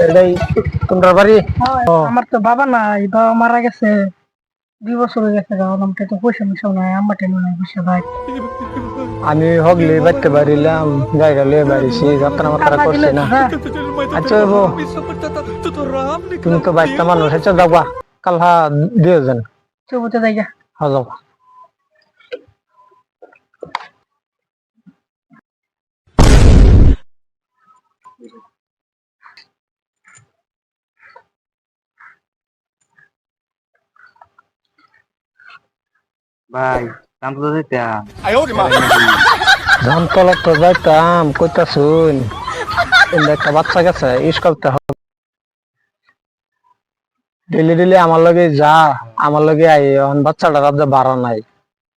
এটাই তোমরা বাড়ি? আমার তো বাবা নাই, বাবা মারা গেছে 2 বছর হয়ে গেছে। আমাকে তো পয়সা মিশাও নাই, আমার টেনে নাই পয়সা ভাই। আমি হগলে বাইতে পারিলাম, জায়গা লিয়ে বাড়িছি, যাত্রা মাত্রা করছি না। আচ্ছা তুমি তো বাইশটা মানুষ, আচ্ছা যাবা কাল হা 2 জন চুবুতে জায়গা হা যাবা। ভাই কাম তো দিতাম ধানতলা তো যাইতাম, কইতা শুন একটা বাচ্চা গেছে স্কুলতে, ডেলি ডেলি আমার লগে যা, আমার লগে আই, এখন বাচ্চাটা রাত বাড়া নাই,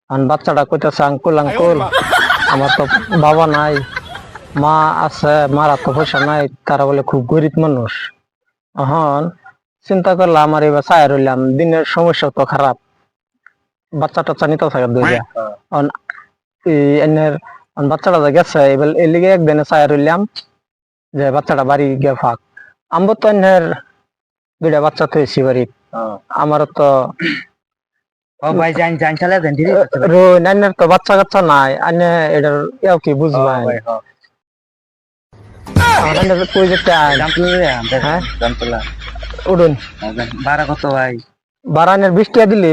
এখন বাচ্চাটা কইতাছে আঙ্কুল আঙ্কুল আমার তো বাবা নাই, মা আছে, মার তো পয়সা নাই, তারা বলে খুব গরিব মানুষ। এখন চিন্তা করলাম আমার এবার চায় রইলাম, দিনের সমস্যা তো খারাপ, বাচ্চা টাচ্চা নিতে থাকে দুইটা। এনের বাচ্চাটা যা গেছে এবার এর লিগে একদিনে চায় রইলাম যে বাচ্চাটা বাড়ি গিয়ে ফাঁক। আমবো তো এনের 2টা বাচ্চা তো এসি বাড়ি, আমার তো ভাই জান জান চালা দেন দিদি নাইনের তো বাচ্চা কাচ্চা নাই, আনে এটার ইয়াও কি বুঝবাই। কই যেতে হ্যাঁ উড়ুন ভাড়া কত ভাই? বারানের 20 টাকা দিলে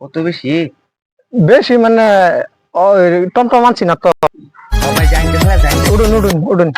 কত বেশি? বেশি মানে টমটম আনছি না তো। ভাই জান উড়ুন উড়ুন উড়ুন।